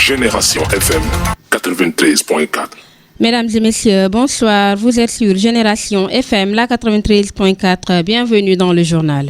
Génération FM 93.4. Mesdames et messieurs, bonsoir. Vous êtes sur Génération FM, la 93.4. Bienvenue dans le journal.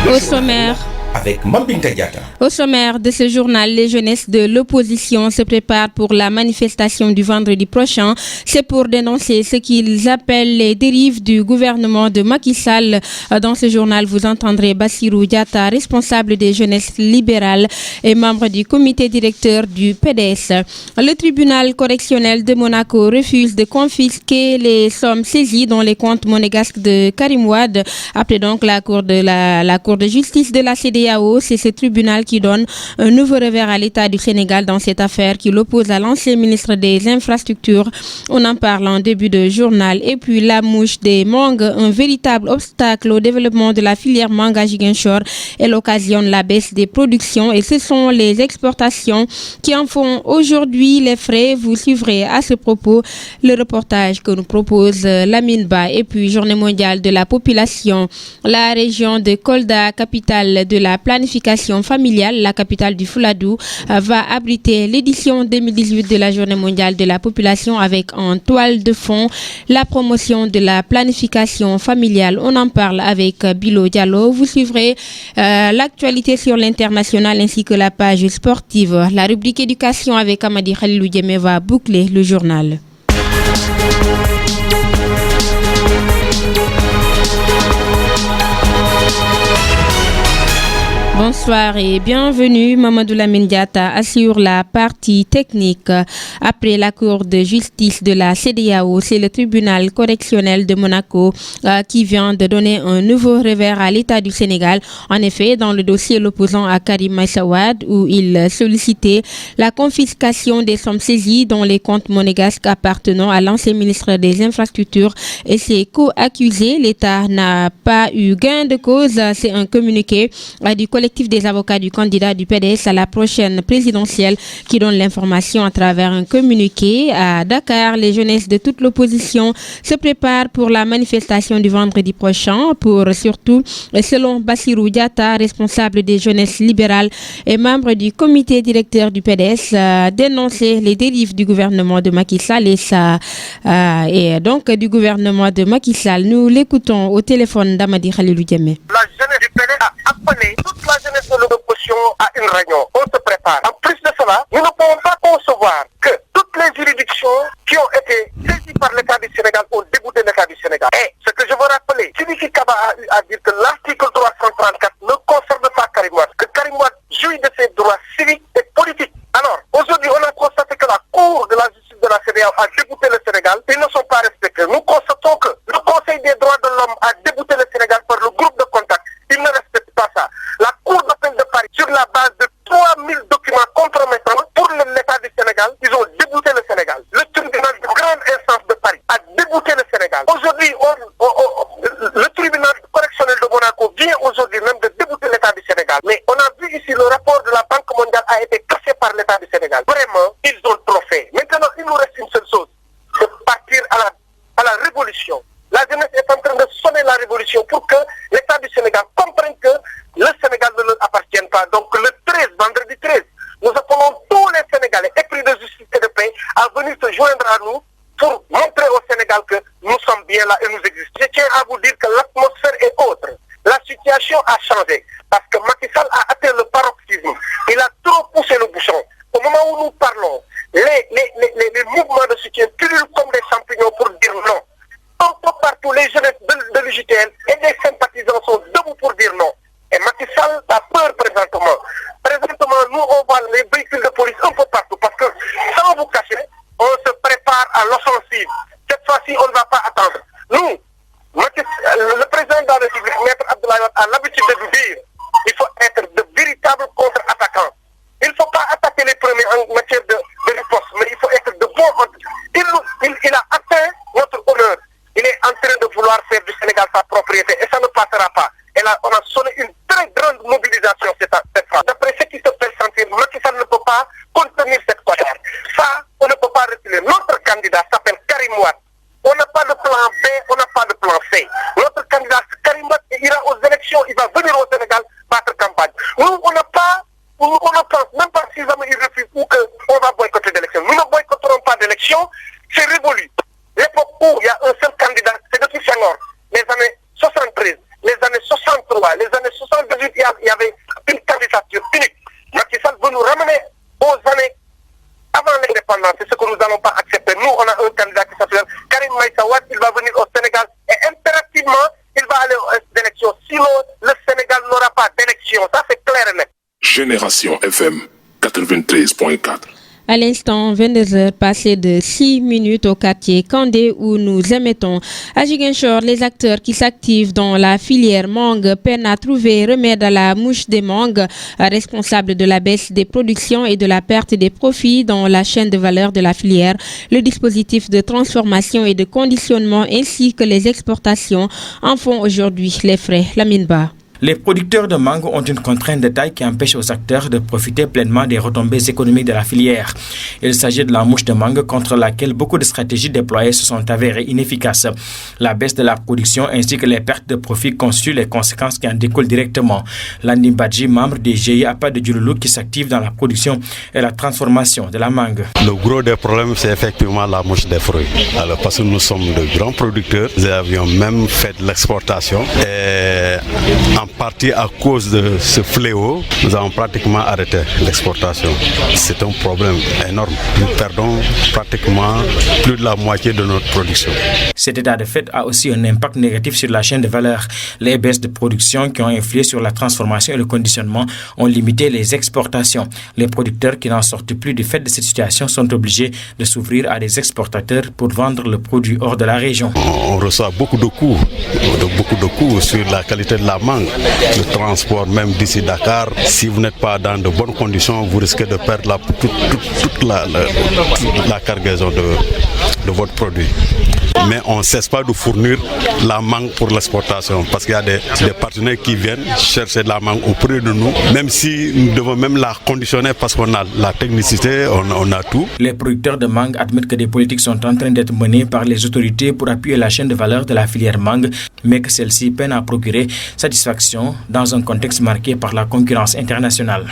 Au sommaire. Avec Mambinta Diatta. Au sommaire de ce journal, les jeunesses de l'opposition se préparent pour la manifestation du vendredi prochain. C'est pour dénoncer ce qu'ils appellent les dérives du gouvernement de Macky Sall. Dans ce journal, vous entendrez Bassirou Diatta, responsable des jeunesses libérales et membre du comité directeur du PDS. Le tribunal correctionnel de Monaco refuse de confisquer les sommes saisies dans les comptes monégasques de Karim Wade. Après donc la Cour de justice de la CEDEAO, c'est ce tribunal qui donne un nouveau revers à l'État du Sénégal dans cette affaire qui l'oppose à l'ancien ministre des Infrastructures. On en parle en début de journal. Et puis la mouche des mangues, un véritable obstacle au développement de la filière mangue à Ziguinchor. Elle occasionne la baisse des productions et ce sont les exportations qui en font aujourd'hui les frais. Vous suivrez à ce propos le reportage que nous propose Lamine Ba. Et puis Journée mondiale de la population. La région de Kolda, capitale de la planification familiale, la capitale du Fouladou, va abriter l'édition 2018 de la Journée mondiale de la population avec en toile de fond la promotion de la planification familiale. On en parle avec Bilo Diallo. Vous suivrez l'actualité sur l'international ainsi que la page sportive. La rubrique éducation avec Amadi Khalilou Djemé va boucler le journal. Bonsoir et bienvenue. Mamadou Lamine Diatta assure la partie technique. Après la Cour de justice de la CEDEAO, c'est le tribunal correctionnel de Monaco qui vient de donner un nouveau revers à l'État du Sénégal. En effet, dans le dossier l'opposant à Karim Meïssa Wade, où il sollicitait la confiscation des sommes saisies dans les comptes monégasques appartenant à l'ancien ministre des Infrastructures et ses co-accusés, l'État n'a pas eu gain de cause. C'est un communiqué du collectif des avocats du candidat du PDS à la prochaine présidentielle qui donne l'information à travers un communiqué. À Dakar, les jeunesses de toute l'opposition se préparent pour la manifestation du vendredi prochain pour surtout, selon Bassirou Diatta, responsable des jeunesses libérales et membre du comité directeur du PDS, dénoncer les dérives du gouvernement de Macky Sall et donc du gouvernement de Macky Sall. Nous l'écoutons au téléphone d'Amadi Khalilou Djemé. La jeunesse du PDS a appelé toute la jeunesse de l'opposition à une réunion. On se prépare. En plus de cela, nous ne pouvons pas concevoir que toutes les juridictions qui ont été saisies par l'État du Sénégal ont débouté l'État du Sénégal. Et ce que je veux rappeler, Sidiki Kaba a dit que l'article 334 ne concerne pas Karim Wade, que Karim Wade jouit de ses droits civiques et politiques. Alors, aujourd'hui, on a constaté que la Cour de la justice de la CEDEAO a débouté le Sénégal. Ils ne sont pas respectés. Nous constatons que le Conseil des droits de l'homme a débouté le Sénégal par le groupe de contact. Ils ne respectent pas ça. La Cour d'appel de Paris, sur la base de 3000 documents compromettants pour l'État du Sénégal, ils ont débouté le Sénégal. Le tribunal de grande instance de Paris a débouté le Sénégal. Aujourd'hui, le tribunal correctionnel de Monaco vient aujourd'hui même de débouter l'État du Sénégal. Mais on a vu ici le rapport de la Banque mondiale a été cassé par l'État du Sénégal. Vraiment, ils ont trop fait. Maintenant, il nous reste une seule chose, de partir à la révolution. La jeunesse est en train de sonner la révolution pour que l'État du Sénégal comprenne que le Sénégal ne leur appartient pas. Donc le 13, vendredi 13, nous appelons tous les Sénégalais épris de justice et de paix à venir se joindre à nous pour montrer au Sénégal que nous sommes bien là et nous existons. Je tiens à vous dire que l'atmosphère est autre. La situation a changé parce que Macky Sall a atteint le paroxysme. Il a trop poussé le bouchon. Au moment où nous parlons, les mouvements de soutien pullulent comme des champignons pour dire non. Un peu partout, les jeunes de l'UJTL et des sympathisants sont debout pour dire non. Et Macky Sall a peur présentement. Présentement, nous, on voit les véhicules de police un peu partout parce que, sans vous cacher, on se prépare à l'offensive. Cette fois-ci, on ne va pas attendre. Nous, le président de la République, Maître Abdoulaye Wade, a l'habitude de nous dire il faut être de véritables contre-attaquants. Il ne faut pas attaquer les premiers en matière de riposte, mais il faut être de bons. Il a atteint notre honneur. Il est en train de vouloir faire du Sénégal sa propriété et ça ne passera pas. Et là, on a sonné une très grande mobilisation cette fois. D'après ce qui se fait sentir, Macky Sall ne peut pas contenir cette colère. Ça, on ne peut pas reculer. Notre candidat s'appelle Karim Wade. On n'a pas de plan B, on n'a pas de plan C. Notre candidat Karim élection, c'est révolu. L'époque où il y a un seul candidat, c'est depuis Senghor. Les années 73, les années 63, les années 78, il y avait une candidature unique. Macky Sall veut nous ramener aux années avant l'indépendance. C'est ce que nous n'allons pas accepter. Nous, on a un candidat qui s'appelle Karim Meïssa Wade. Il va venir au Sénégal et impérativement, il va aller aux élections. Sinon, le Sénégal n'aura pas d'élection. Ça, c'est clair et net. Génération FM 93.4. À l'instant, 22h passées de 6 minutes au quartier Kandé où nous émettons. À Ziguinchor, les acteurs qui s'activent dans la filière mangue peinent à trouver remède à la mouche des mangues, responsable de la baisse des productions et de la perte des profits dans la chaîne de valeur de la filière. Le dispositif de transformation et de conditionnement ainsi que les exportations en font aujourd'hui les frais. Lamine Ba. Les producteurs de mangue ont une contrainte de taille qui empêche aux acteurs de profiter pleinement des retombées économiques de la filière. Il s'agit de la mouche de mangue contre laquelle beaucoup de stratégies déployées se sont avérées inefficaces. La baisse de la production ainsi que les pertes de profit constituent les conséquences qui en découlent directement. Landing Badji, membre des GIE APA de Djouloulou qui s'active dans la production et la transformation de la mangue. Le gros des problèmes, c'est effectivement la mouche des fruits. Alors, parce que nous sommes de grands producteurs, nous avions même fait de l'exportation et en partie à cause de ce fléau, nous avons pratiquement arrêté l'exportation. C'est un problème énorme. Nous perdons pratiquement plus de la moitié de notre production. Cet état de fait a aussi un impact négatif sur la chaîne de valeur. Les baisses de production qui ont influé sur la transformation et le conditionnement ont limité les exportations. Les producteurs qui n'en sortent plus du fait de cette situation sont obligés de s'ouvrir à des exportateurs pour vendre le produit hors de la région. On reçoit beaucoup de coûts sur la qualité de la mangue. Le transport même d'ici Dakar, si vous n'êtes pas dans de bonnes conditions, vous risquez de perdre toute la cargaison de votre produit. Mais on ne cesse pas de fournir la mangue pour l'exportation parce qu'il y a des partenaires qui viennent chercher de la mangue auprès de nous, même si nous devons même la conditionner parce qu'on a la technicité, on a tout. Les producteurs de mangue admettent que des politiques sont en train d'être menées par les autorités pour appuyer la chaîne de valeur de la filière mangue, mais que celle-ci peine à procurer satisfaction dans un contexte marqué par la concurrence internationale.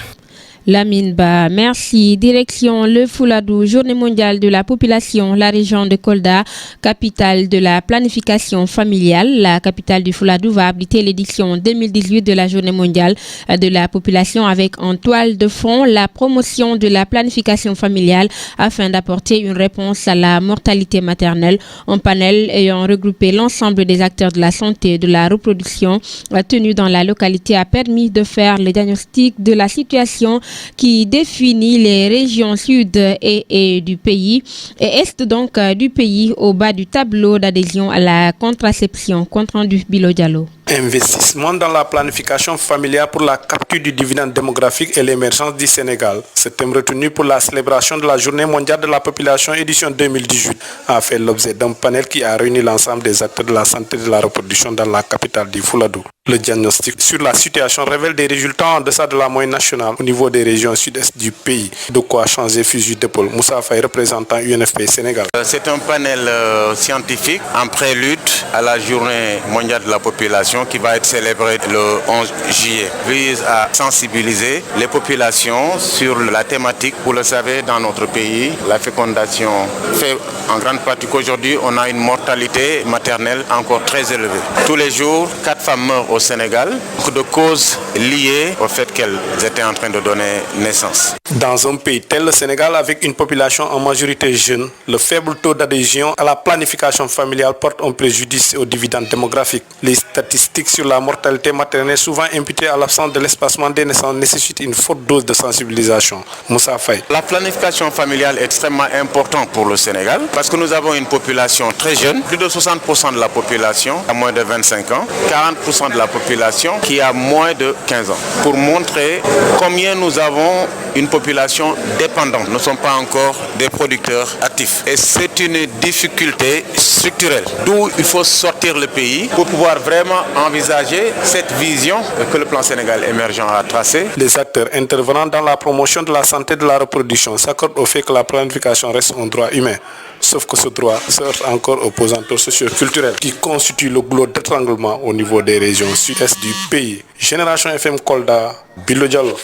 Lamine Ba, merci. Direction le Fouladou, Journée mondiale de la population, la région de Kolda, capitale de la planification familiale. La capitale du Fouladou va abriter l'édition 2018 de la Journée mondiale de la population avec en toile de fond la promotion de la planification familiale afin d'apporter une réponse à la mortalité maternelle. Un panel ayant regroupé l'ensemble des acteurs de la santé et de la reproduction tenu dans la localité a permis de faire le diagnostic de la situation qui définit les régions sud et du pays et est donc du pays au bas du tableau d'adhésion à la contraception. Compte rendu Bilo Diallo. Investissement dans la planification familiale pour la capture du dividende démographique et l'émergence du Sénégal. Ce thème retenu pour la célébration de la Journée mondiale de la population édition 2018 a fait l'objet d'un panel qui a réuni l'ensemble des acteurs de la santé et de la reproduction dans la capitale du Fouladou. Le diagnostic sur la situation révèle des résultats en deçà de la moyenne nationale au niveau des régions sud-est du pays. De quoi changer fusil d'épaule. Moussa Faye, représentant UNFP Sénégal. C'est un panel scientifique en prélude à la Journée mondiale de la population qui va être célébrée le 11 juillet. Vise à sensibiliser les populations sur la thématique. Vous le savez, dans notre pays, la fécondation fait en grande partie qu'aujourd'hui, on a une mortalité maternelle encore très élevée. Tous les jours, 4 femmes meurent au Sénégal, de causes liées au fait qu'elles étaient en train de donner naissance. Dans un pays tel le Sénégal, avec une population en majorité jeune, le faible taux d'adhésion à la planification familiale porte un préjudice au dividende démographique. Les statistiques sur la mortalité maternelle, souvent imputées à l'absence de l'espacement des naissances, nécessitent une forte dose de sensibilisation. Moussa Faye. La planification familiale est extrêmement importante pour le Sénégal parce que nous avons une population très jeune, plus de 60% de la population a moins de 25 ans, 40% de la population qui a moins de 15 ans. Pour montrer combien nous avons une population dépendante. Nous ne sommes pas encore des producteurs actifs. Et c'est une difficulté structurelle. D'où il faut sortir le pays pour pouvoir vraiment envisager cette vision que le plan Sénégal émergent a tracée. Les acteurs intervenant dans la promotion de la santé et de la reproduction s'accordent au fait que la planification reste un droit humain. Sauf que ce droit se heurte encore aux pesanteurs socio-culturels qui constituent le goulot d'étranglement au niveau des régions sud-est du pays. Génération FM Kolda, Bilo Diallo.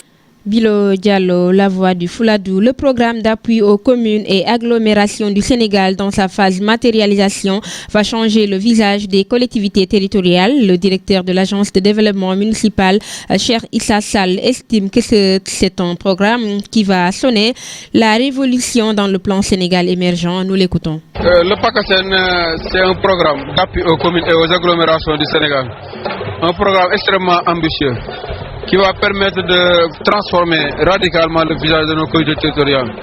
Bilo Diallo, la voix du Fouladou, le programme d'appui aux communes et agglomérations du Sénégal dans sa phase matérialisation va changer le visage des collectivités territoriales. Le directeur de l'agence de développement municipal, Cheikh Issa Sall, estime que c'est un programme qui va sonner la révolution dans le plan Sénégal émergent. Nous l'écoutons. Le PACASEN, c'est un programme d'appui aux communes et aux agglomérations du Sénégal. Un programme extrêmement ambitieux qui va permettre de transformer radicalement le visage de nos collectivités territoriales.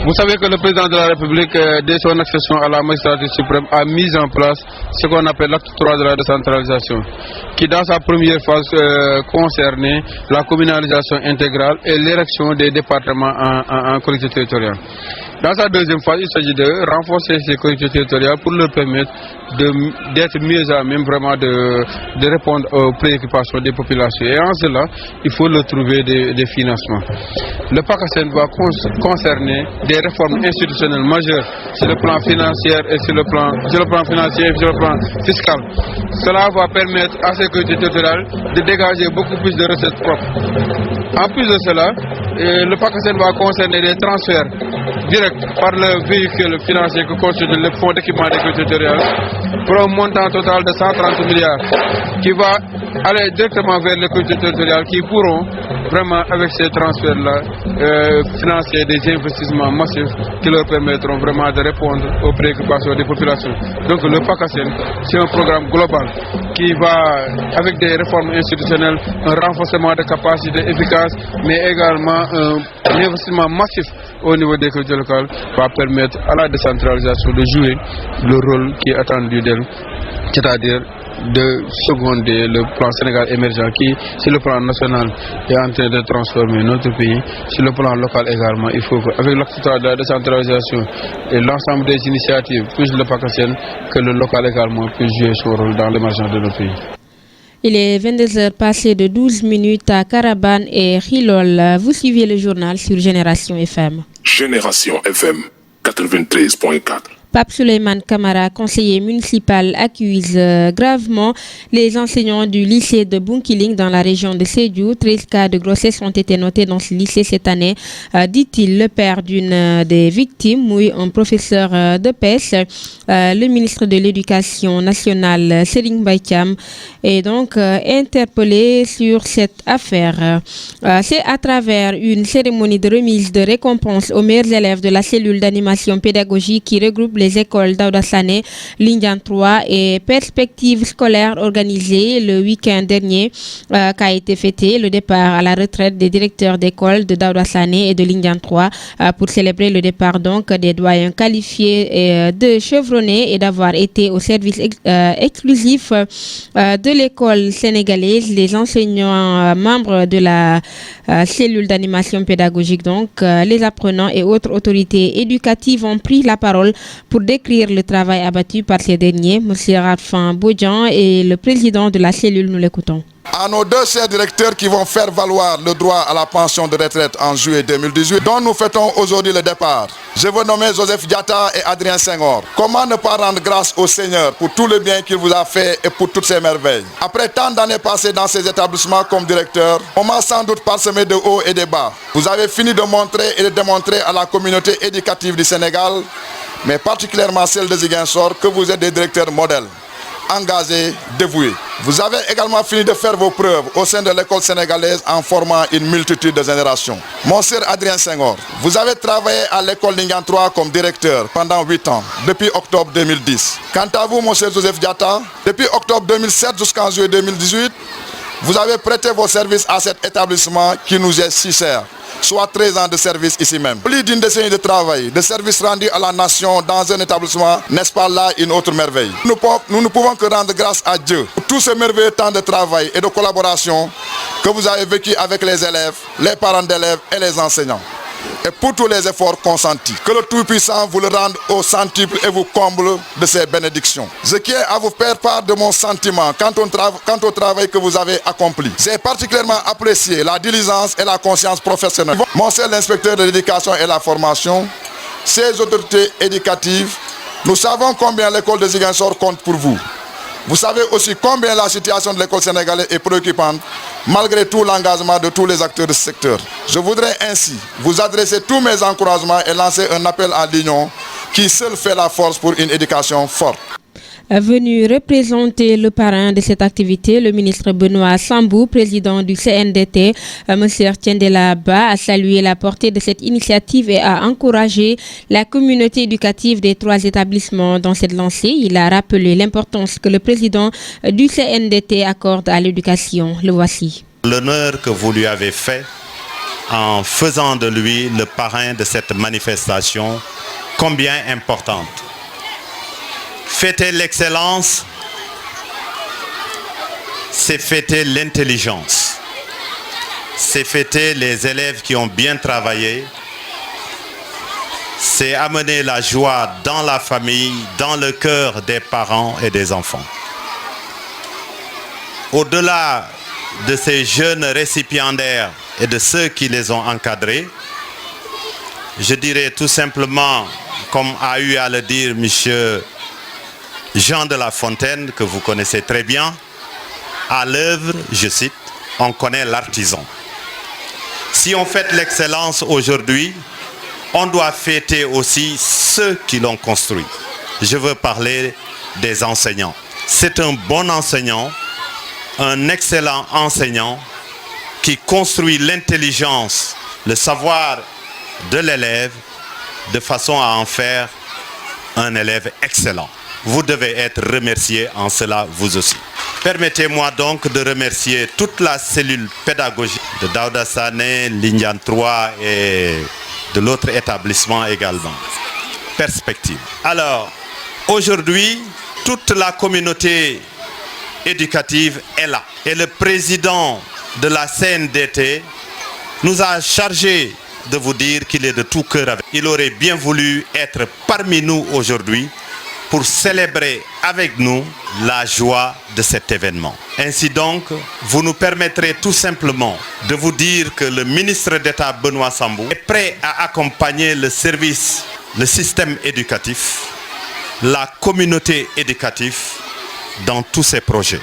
Vous savez que le président de la République, dès son accession à la magistrature suprême, a mis en place ce qu'on appelle l'acte 3 de la décentralisation, qui dans sa première phase concernait la communalisation intégrale et l'érection des départements en collectivités territoriales. Dans sa deuxième phase, il s'agit de renforcer ces collectivités territoriales pour leur permettre d'être mieux à même vraiment de répondre aux préoccupations des populations. Et en cela, il faut leur trouver des financements. Le PACASEN va concerner des réformes institutionnelles majeures sur le plan financier et sur le plan fiscal. Cela va permettre à ces collectivités territoriales de dégager beaucoup plus de recettes propres. En plus de cela, le PACASEN va concerner des transferts directs par le véhicule financier que constitue le fonds d'équipement des collectivités territoriales pour un montant total de 130 milliards qui va aller directement vers les collectivités territoriales qui pourront vraiment avec ces transferts-là financer des investissements massifs qui leur permettront vraiment de répondre aux préoccupations des populations. Donc le PACASEN, c'est un programme global qui va avec des réformes institutionnelles, un renforcement de capacités efficaces, mais également un investissement massif au niveau des collectivités locales va permettre à la décentralisation de jouer le rôle qui est attendu d'elle, c'est-à-dire de seconder le plan Sénégal émergent qui, sur le plan national, est en train de transformer notre pays. Sur le plan local également, il faut qu'avec l'acte de la décentralisation et l'ensemble des initiatives, plus le PACASEN, que le local également puisse jouer son rôle dans l'émergence de notre pays. Il est 22h passé de 12 minutes à Carabane et Khilol. Vous suivez le journal sur Génération FM. Génération FM 93.4. Pape Souleymane Kamara, conseiller municipal, accuse gravement les enseignants du lycée de Bunkiling dans la région de Sédhiou. 13 cas de grossesse ont été notés dans ce lycée cette année, dit-il. Le père d'une des victimes, oui, un professeur de PES, le ministre de l'Éducation nationale, Serigne Mbaye Thiam, est donc interpellé sur cette affaire. C'est à travers une cérémonie de remise de récompense aux meilleurs élèves de la cellule d'animation pédagogique qui regroupe les écoles Daouda Sané, Lindiane 3 et Perspectives scolaires organisées le week-end dernier qu'a été fêté le départ à la retraite des directeurs d'école de Daouda Sané et de Lindiane 3 pour célébrer le départ donc des doyens qualifiés de chevronnés et d'avoir été au service exclusif de l'école sénégalaise. Les enseignants membres de la cellule d'animation pédagogique, donc les apprenants et autres autorités éducatives ont pris la parole pour décrire le travail abattu par ces derniers. M. Radfan Bodjan est le président de la cellule, nous l'écoutons. À nos deux chers directeurs qui vont faire valoir le droit à la pension de retraite en juillet 2018, dont nous fêtons aujourd'hui le départ. Je veux nommer Joseph Diatta et Adrien Senghor. Comment ne pas rendre grâce au Seigneur pour tout le bien qu'il vous a fait et pour toutes ses merveilles? Après tant d'années passées dans ces établissements comme directeur, on m'a sans doute parsemé de hauts et de bas. Vous avez fini de montrer et de démontrer à la communauté éducative du Sénégal, mais particulièrement celle de Ziguinchor, que vous êtes des directeurs modèles, engagés, dévoués. Vous avez également fini de faire vos preuves au sein de l'école sénégalaise en formant une multitude de générations. Mon cher Adrien Senghor, vous avez travaillé à l'école Lindiane 3 comme directeur pendant 8 ans, depuis octobre 2010. Quant à vous, mon cher Joseph Diatta, depuis octobre 2007 jusqu'en juillet 2018, vous avez prêté vos services à cet établissement qui nous est si cher, soit 13 ans de service ici même. Plus d'une décennie de travail, de service rendu à la nation dans un établissement, n'est-ce pas là une autre merveille? Nous ne pouvons que rendre grâce à Dieu pour tout ce merveilleux temps de travail et de collaboration que vous avez vécu avec les élèves, les parents d'élèves et les enseignants. Et pour tous les efforts consentis. Que le Tout-Puissant vous le rende au centuple et vous comble de ses bénédictions. Je tiens à vous faire part de mon sentiment quant au travail que vous avez accompli. J'ai particulièrement apprécié la diligence et la conscience professionnelle. Mon cher l'inspecteur de l'éducation et la formation, ces autorités éducatives, nous savons combien l'école de Ziguinchor compte pour vous. Vous savez aussi combien la situation de l'école sénégalaise est préoccupante malgré tout l'engagement de tous les acteurs de ce secteur. Je voudrais ainsi vous adresser tous mes encouragements et lancer un appel à l'union qui seul fait la force pour une éducation forte. Venu représenter le parrain de cette activité, le ministre Benoît Sambou, président du CNDT, M. Tiendela Ba, a salué la portée de cette initiative et a encouragé la communauté éducative des 3 établissements dans cette lancée. Il a rappelé l'importance que le président du CNDT accorde à l'éducation. Le voici. L'honneur que vous lui avez fait en faisant de lui le parrain de cette manifestation, combien importante. Fêter l'excellence, c'est fêter l'intelligence. C'est fêter les élèves qui ont bien travaillé. C'est amener la joie dans la famille, dans le cœur des parents et des enfants. Au-delà de ces jeunes récipiendaires et de ceux qui les ont encadrés, je dirais tout simplement, comme a eu à le dire M. Jean de La Fontaine, que vous connaissez très bien, à l'œuvre, je cite, on connaît l'artisan. Si on fête l'excellence aujourd'hui, on doit fêter aussi ceux qui l'ont construit. Je veux parler des enseignants. C'est un bon enseignant, un excellent enseignant qui construit l'intelligence, le savoir de l'élève de façon à en faire un élève excellent. Vous devez être remercié en cela, vous aussi. Permettez-moi donc de remercier toute la cellule pédagogique de Daouda Sané, Lignan 3 et de l'autre établissement également. Perspective. Alors, aujourd'hui, toute la communauté éducative est là. Et le président de la CNDT nous a chargé de vous dire qu'il est de tout cœur avec. Il aurait bien voulu être parmi nous aujourd'hui pour célébrer avec nous la joie de cet événement. Ainsi donc, vous nous permettrez tout simplement de vous dire que le ministre d'État Benoît Sambou est prêt à accompagner le service, le système éducatif, la communauté éducative dans tous ces projets.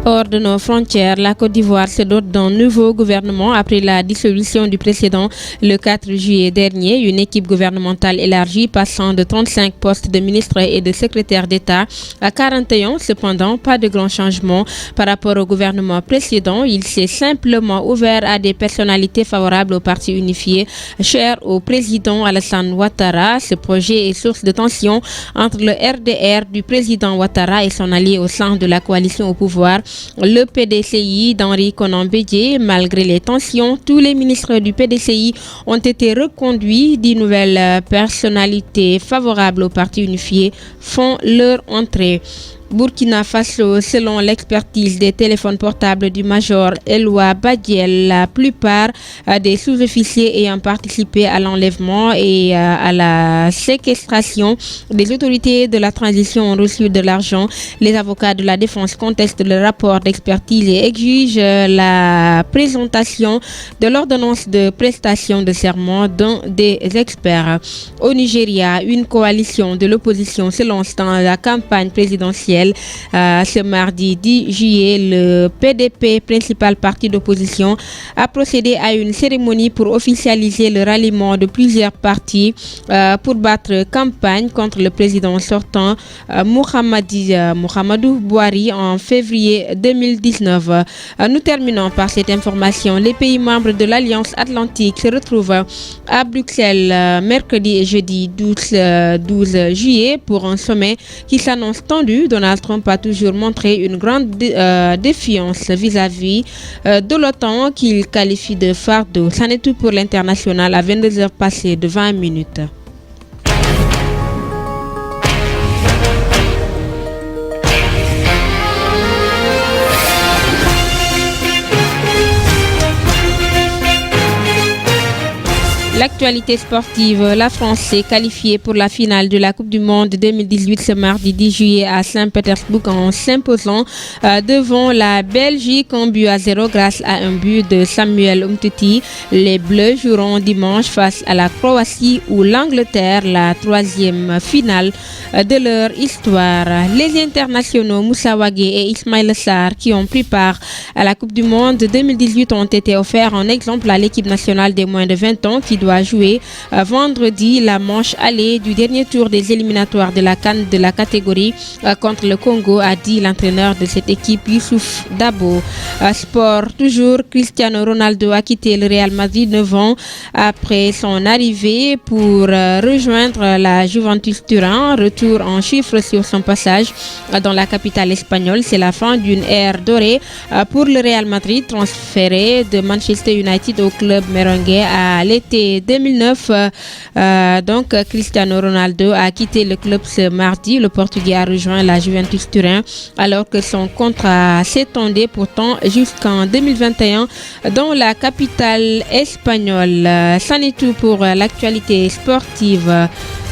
Hors de nos frontières, la Côte d'Ivoire se dote d'un nouveau gouvernement après la dissolution du précédent le 4 juillet dernier. Une équipe gouvernementale élargie passant de 35 postes de ministres et de secrétaires d'État à 41. Cependant, pas de grands changements par rapport au gouvernement précédent. Il s'est simplement ouvert à des personnalités favorables au parti unifié, cher au président Alassane Ouattara. Ce projet est source de tension entre le RDR du président Ouattara et son allié au sein de la coalition au pouvoir, le PDCI d'Henri Konan Bédié. Malgré les tensions, tous les ministres du PDCI ont été reconduits. 10 nouvelles personnalités favorables au parti unifié font leur entrée. Burkina Faso, selon l'expertise des téléphones portables du major Eloi Badiel, la plupart des sous-officiers ayant participé à l'enlèvement et à la séquestration des autorités de la transition ont reçu de l'argent. Les avocats de la défense contestent le rapport d'expertise et exigent la présentation de l'ordonnance de prestation de serment d'un des experts. Au Nigeria, une coalition de l'opposition se lance dans la campagne présidentielle. Ce mardi 10 juillet, le PDP, principal parti d'opposition, a procédé à une cérémonie pour officialiser le ralliement de plusieurs partis pour battre campagne contre le président sortant Muhammadu Buhari en février 2019. Nous terminons par cette information. Les pays membres de l'Alliance Atlantique se retrouvent à Bruxelles mercredi et jeudi 12 juillet pour un sommet qui s'annonce tendu. Donald Trump a toujours montré une grande défiance vis-à-vis de l'OTAN qu'il qualifie de fardeau. Ça n'est tout pour l'international à 22h passées de 20 minutes. L'actualité sportive, la France s'est qualifiée pour la finale de la Coupe du Monde 2018 ce mardi 10 juillet à Saint-Pétersbourg en s'imposant devant la Belgique en but à 0 grâce à un but de Samuel Umtiti. Les Bleus joueront dimanche face à la Croatie ou l'Angleterre, la troisième finale de leur histoire. Les internationaux Moussa Wagué et Ismaïla Sarr qui ont pris part à la Coupe du Monde 2018 ont été offerts en exemple à l'équipe nationale des moins de 20 ans qui doit jouer vendredi la manche allée du dernier tour des éliminatoires de la CAN de la catégorie contre le Congo, a dit l'entraîneur de cette équipe Youssouf Dabo. Sport toujours, Cristiano Ronaldo a quitté le Real Madrid 9 ans après son arrivée pour rejoindre la Juventus Turin. Retour en chiffres sur son passage dans la capitale espagnole. C'est la fin d'une ère dorée pour le Real Madrid, transféré de Manchester United au club merengue à l'été 2009. Donc Cristiano Ronaldo a quitté le club ce mardi. Le Portugais a rejoint la Juventus Turin alors que son contrat s'étendait pourtant jusqu'en 2021 dans la capitale espagnole. C'en est tout pour l'actualité sportive.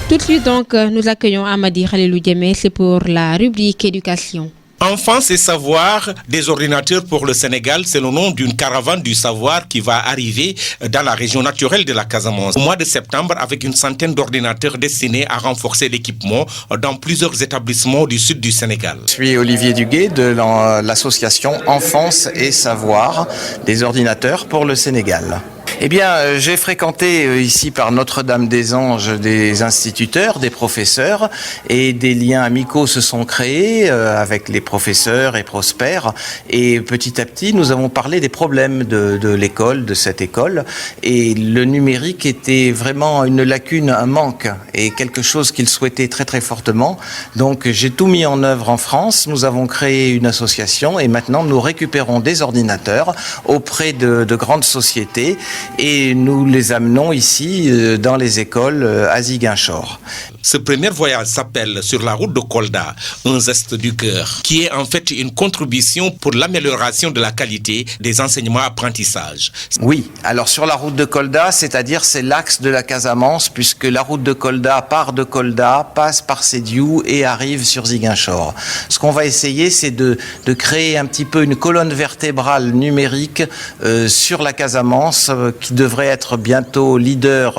Tout de suite donc, nous accueillons Amadi Khalilou Diémé, c'est pour la rubrique éducation. Enfance et savoir, des ordinateurs pour le Sénégal, c'est le nom d'une caravane du savoir qui va arriver dans la région naturelle de la Casamance au mois de septembre avec une centaine d'ordinateurs destinés à renforcer l'équipement dans plusieurs établissements du sud du Sénégal. Je suis Olivier Duguet de l'association Enfance et Savoir, des ordinateurs pour le Sénégal. Eh bien, j'ai fréquenté ici par Notre-Dame-des-Anges des instituteurs, des professeurs, et des liens amicaux se sont créés avec les professeurs et prospères. Et petit à petit, nous avons parlé des problèmes de l'école, de cette école. Et le numérique était vraiment une lacune, un manque, et quelque chose qu'ils souhaitaient très très fortement. Donc, j'ai tout mis en œuvre en France. Nous avons créé une association et maintenant, nous récupérons des ordinateurs auprès de grandes sociétés. Et nous les amenons ici dans les écoles à Ziguinchor. Ce premier voyage s'appelle Sur la route de Kolda, un geste du cœur, qui est en fait une contribution pour l'amélioration de la qualité des enseignements-apprentissages. Oui, alors sur la route de Kolda, c'est-à-dire c'est l'axe de la Casamance, puisque la route de Kolda part de Kolda, passe par Sédiou et arrive sur Ziguinchor. Ce qu'on va essayer, c'est de créer un petit peu une colonne vertébrale numérique sur la Casamance, qui devrait être bientôt leader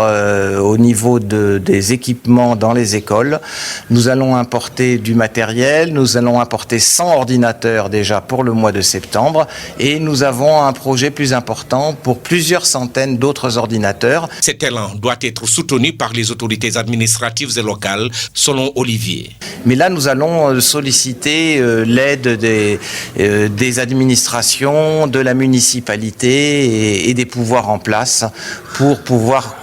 au niveau des équipements dans les écoles. Nous allons importer du matériel, nous allons importer 100 ordinateurs déjà pour le mois de septembre et nous avons un projet plus important pour plusieurs centaines d'autres ordinateurs. Cet élan doit être soutenu par les autorités administratives et locales, selon Olivier. Mais là, nous allons solliciter l'aide des administrations, de la municipalité et des pouvoirs en place pour pouvoir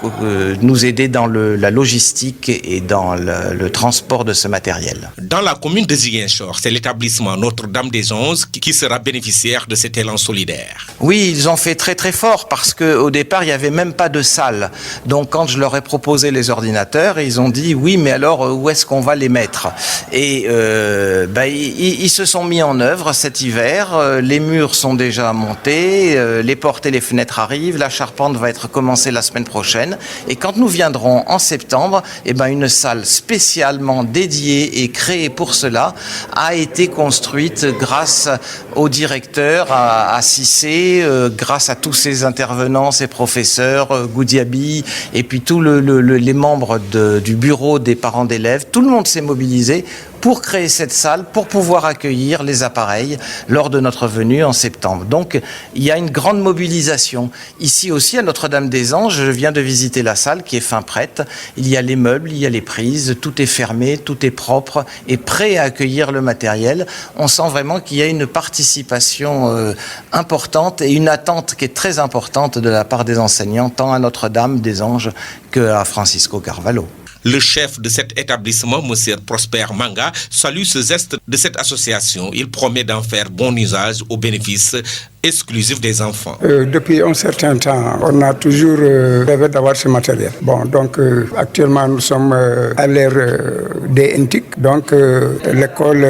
nous aider dans la logistique et dans le transport de ce matériel. Dans la commune de Ziguinchor, c'est l'établissement Notre-Dame-des-Anges qui sera bénéficiaire de cet élan solidaire. Oui, ils ont fait très très fort parce qu'au départ, il n'y avait même pas de salle. Donc quand je leur ai proposé les ordinateurs, ils ont dit oui, mais alors où est-ce qu'on va les mettre? Et ils se sont mis en œuvre cet hiver. Les murs sont déjà montés, les portes et les fenêtres arrivent, la charpente va être commencée la semaine prochaine. Et quand nous viendrons en septembre, une salle spécialement dédiée et créée pour cela a été construite grâce au directeur, à Cissé, grâce à tous ces intervenants, ces professeurs, Goudiaby, et puis tous les membres du bureau des parents d'élèves. Tout le monde s'est mobilisé pour créer cette salle, pour pouvoir accueillir les appareils lors de notre venue en septembre. Donc, il y a une grande mobilisation. Ici aussi, à Notre-Dame-des-Anges, je viens de visiter la salle qui est fin prête. Il y a les meubles, il y a les prises, tout est fermé, tout est propre et prêt à accueillir le matériel. On sent vraiment qu'il y a une participation importante et une attente qui est très importante de la part des enseignants, tant à Notre-Dame-des-Anges qu'à Francisco Carvalho. Le chef de cet établissement, M. Prosper Manga, salue ce geste de cette association. Il promet d'en faire bon usage au bénéfice exclusive des enfants. Depuis un certain temps, on a toujours rêvé d'avoir ce matériel. Bon, donc actuellement nous sommes à l'ère des NTIC, donc l'école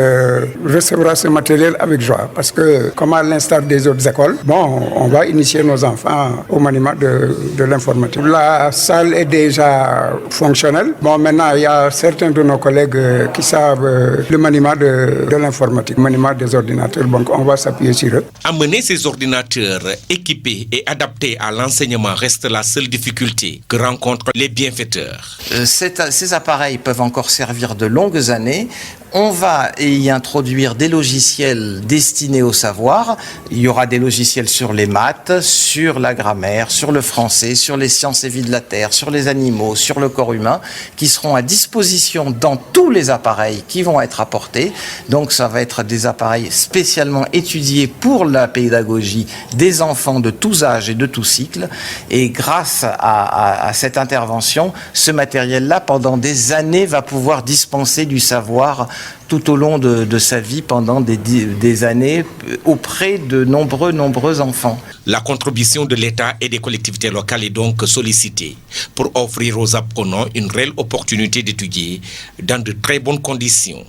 recevra ce matériel avec joie parce que, comme à l'instar des autres écoles, bon, on va initier nos enfants au maniement de l'informatique. La salle est déjà fonctionnelle. Bon, maintenant, il y a certains de nos collègues qui savent le maniement de l'informatique, le maniement des ordinateurs. Donc, on va s'appuyer sur eux. Amener ces ordinateurs équipés et adaptés à l'enseignement reste la seule difficulté que rencontrent les bienfaiteurs. Ces appareils peuvent encore servir de longues années. On va y introduire des logiciels destinés au savoir. Il y aura des logiciels sur les maths, sur la grammaire, sur le français, sur les sciences et vie de la Terre, sur les animaux, sur le corps humain, qui seront à disposition dans tous les appareils qui vont être apportés. Donc ça va être des appareils spécialement étudiés pour la pédagogie des enfants de tous âges et de tous cycles. Et grâce à cette intervention, ce matériel-là, pendant des années, va pouvoir dispenser du savoir tout au long de sa vie pendant des années auprès de nombreux enfants. La contribution de l'État et des collectivités locales est donc sollicitée pour offrir aux apprenants une réelle opportunité d'étudier dans de très bonnes conditions.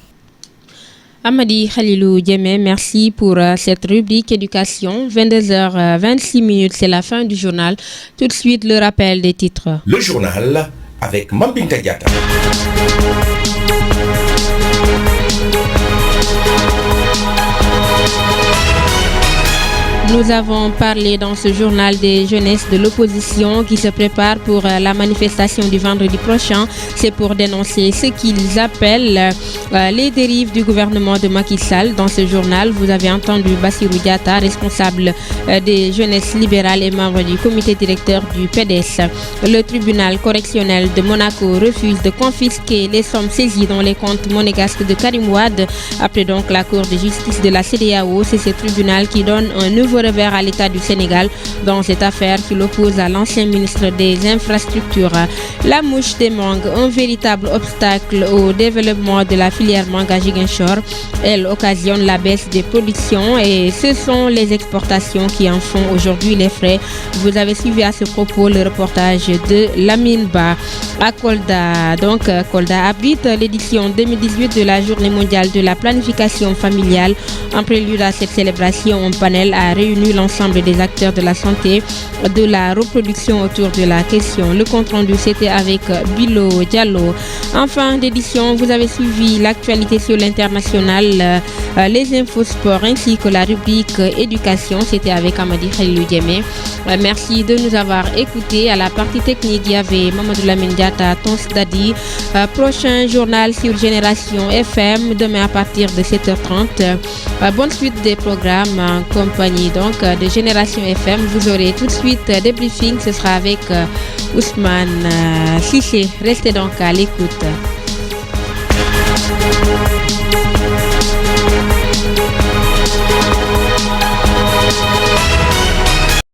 Amadi Khalilou Djemé, merci pour cette rubrique éducation. 22h26, c'est la fin du journal. Tout de suite, le rappel des titres. Le journal avec Mambinta Diatta. Nous avons parlé dans ce journal des jeunesses de l'opposition qui se préparent pour la manifestation du vendredi prochain. C'est pour dénoncer ce qu'ils appellent les dérives du gouvernement de Macky Sall. Dans ce journal, vous avez entendu Bassirou Diatta, responsable des jeunesses libérales et membre du comité directeur du PDS. Le tribunal correctionnel de Monaco refuse de confisquer les sommes saisies dans les comptes monégasques de Karim Wade. Après donc la Cour de justice de la CEDEAO, c'est ce tribunal qui donne un nouveau revers à l'État du Sénégal dans cette affaire qui l'oppose à l'ancien ministre des Infrastructures. La mouche des mangues, un véritable obstacle au développement de la filière mangue à Ziguinchor. Elle occasionne la baisse des productions et ce sont les exportations qui en font aujourd'hui les frais. Vous avez suivi à ce propos le reportage de Lamine Ba. À Kolda, Kolda abrite l'édition 2018 de la Journée mondiale de la planification familiale. En prélude à cette célébration, un panel a réuni l'ensemble des acteurs de la santé, de la reproduction autour de la question. Le compte rendu, c'était avec Bilo Diallo. En fin d'édition, vous avez suivi l'actualité sur l'international, les infos sport ainsi que la rubrique éducation. C'était avec Amadi Khalilou Djemé. Merci de nous avoir écoutés. À la partie technique, il y avait Mamadou Lamine Diatta, Tons Dadi. Prochain journal sur Génération FM, demain à partir de 7h30. Bonne suite des programmes en compagnie donc de Génération FM. Vous aurez tout de suite des briefings. Ce sera avec Ousmane Sissé. Restez donc à l'écoute.